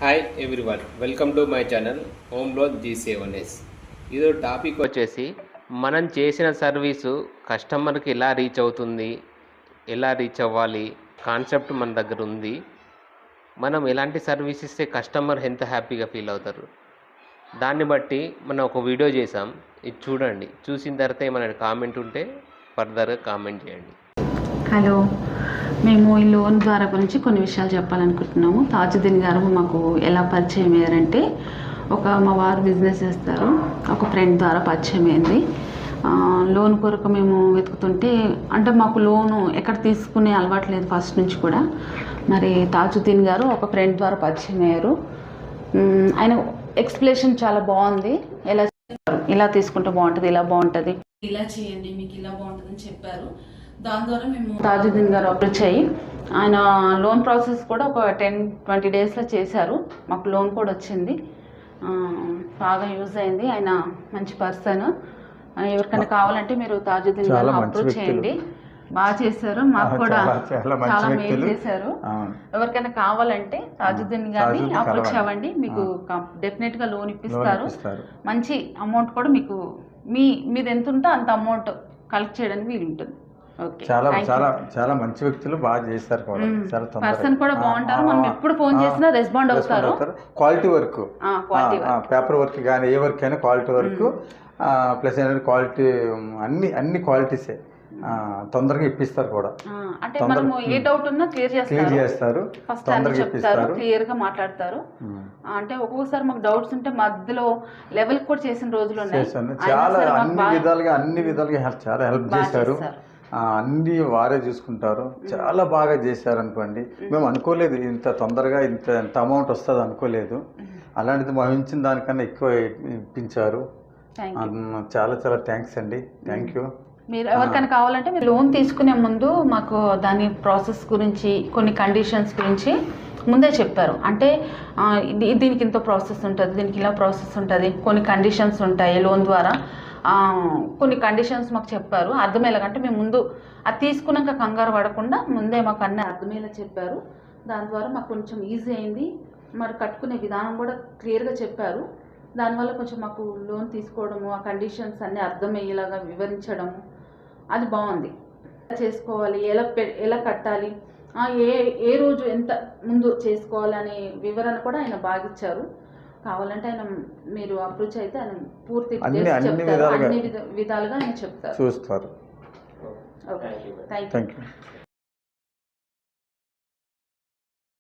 Hi everyone, welcome to my channel home loan G7S. ఇది topic వచ్చేసి మనం చేసిన సర్వీసు కస్టమర్కి ఎలా రీచ్ అవుతుంది, ఎలా రీచ్ అవ్వాలి కాన్సెప్ట్ మన దగ్గర ఉంది. మనం ఎలాంటి సర్వీస్ ఇస్తే కస్టమర్ ఎంత హ్యాపీగా ఫీల్ అవుతారు, దాన్ని బట్టి మనం ఒక వీడియో చేసాం. ఇది చూడండి, చూసిన తర్వాత ఏమైనా కామెంట్ ఉంటే ఫర్దర్గా కామెంట్ చేయండి. హలో, మేము ఈ లోన్ ద్వారా గురించి కొన్ని విషయాలు చెప్పాలనుకుంటున్నాము. తాజుద్దీన్ గారు మాకు ఎలా పరిచయం అయ్యారంటే, మా వారు బిజినెస్ చేస్తారు, ఒక ఫ్రెండ్ ద్వారా పరిచయం అయింది. లోన్ కొరకు మేము వెతుకుతుంటే, అంటే మాకు లోను ఎక్కడ తీసుకునే అలవాటు లేదు ఫస్ట్ నుంచి కూడా. మరి తాజుద్దీన్ గారు ఒక ఫ్రెండ్ ద్వారా పరిచయం అయ్యారు. ఆయన ఎక్స్ప్లెనేషన్ చాలా బాగుంది. ఇలా తీసుకుంటే బాగుంటుంది, ఇలా బాగుంటుంది, ఇలా చేయండి మీకు ఇలా బాగుంటుంది అని చెప్పారు. దాని ద్వారా మేము తాజుద్దీన్ గారు అప్రోచ్ అయ్యి ఆయన లోన్ ప్రాసెస్ కూడా ఒక 10-20 డేస్లో చేశారు. మాకు లోన్ కూడా వచ్చింది, బాగా యూజ్ అయింది. ఆయన మంచి పర్సన్. ఎవరికైనా కావాలంటే మీరు తాజుద్దీన్ గారు అప్రోచ్ చేయండి. బాగా చేశారు, మాకు కూడా చాలా మెయిల్ చేశారు. ఎవరికైనా కావాలంటే తాజుద్దీన్ గారిని అప్రోచ్ అవ్వండి, మీకు డెఫినెట్గా లోన్ ఇప్పిస్తారు. మంచి అమౌంట్ కూడా మీకు మీది ఎంత ఉంటే అంత అమౌంట్ కలెక్ట్ చేయడానికి వీలు ఉంటుంది. చాలా చాలా చాలా మంచి వ్యక్తులు, బాగా చేస్తారు కూడా. పర్సన్ కూడా బాగుంటారు. మనం ఎప్పుడు ఫోన్ చేసినా రెస్పాండ్ అవుతారు. క్వాలిటీ వర్క్, పేపర్ వర్క్ కానీ ఏ వర్క్ అయినా క్వాలిటీ వర్క్ ప్లస్ ఏంటంటే క్వాలిటీ అన్ని క్వాలిటీసే తొందరగా ఇప్పిస్తారు కూడా. అంటే మనము ఏ డౌట్ ఉన్నా క్లియర్ చేస్తారు, తొందరగా చెప్తారు, క్లియర్ గా మాట్లాడతారు. అంటే ఒక్కొక్కసారి మాకు డౌట్స్ ఉంటే మధ్యలో లెవెల్ కూడా చేసిన రోజులు ఉన్నాయి. చాలా అన్ని విధాలుగా చాలా హెల్ప్ చేశారు. అన్నీ వారే చూసుకుంటారు. చాలా బాగా చేశారు అనుకోండి. మేము అనుకోలేదు ఇంత తొందరగా ఎంత అమౌంట్ వస్తుంది అనుకోలేదు. అలాంటిది మేము ఇచ్చిన దానికన్నా ఎక్కువ ఇప్పించారు. చాలా చాలా థ్యాంక్స్ అండి. Thank you. మీరు ఎవరికైనా కావాలంటే మీరు లోన్ తీసుకునే ముందు మాకు దాని ప్రాసెస్ గురించి, కొన్ని కండిషన్స్ గురించి ముందే చెప్పారు. అంటే దీనికి ఇంత ప్రాసెస్ ఉంటుంది, దీనికి ఇలా ప్రాసెస్ ఉంటుంది, కొన్ని కండిషన్స్ ఉంటాయి లోన్ ద్వారా. కొన్ని కండిషన్స్ మాకు చెప్పారు అర్థమయ్యేలాగంటే మేము ముందు అది తీసుకున్నాక కంగారు పడకుండా ముందే మాకు అన్నీ అర్థమయ్యేలా చెప్పారు. దాని ద్వారా మాకు కొంచెం ఈజీ అయింది. మరి కట్టుకునే విధానం కూడా క్లియర్గా చెప్పారు. దానివల్ల కొంచెం మాకు లోన్ తీసుకోవడము, ఆ కండిషన్స్ అన్నీ అర్థమయ్యేలాగా వివరించడము అది బాగుంది. చేసుకోవాలి, ఎలా కట్టాలి, ఏ రోజు ఎంత ముందు చేసుకోవాలి అనే వివరణ కూడా ఆయన బాగా ఇచ్చారు. కావాలంటే ఆయన మీరు అప్రోచ్ అయితే ఆయన పూర్తి అన్ని విధాలుగా ఆయన చెప్తారు, చూస్తారు. Okay, thank you.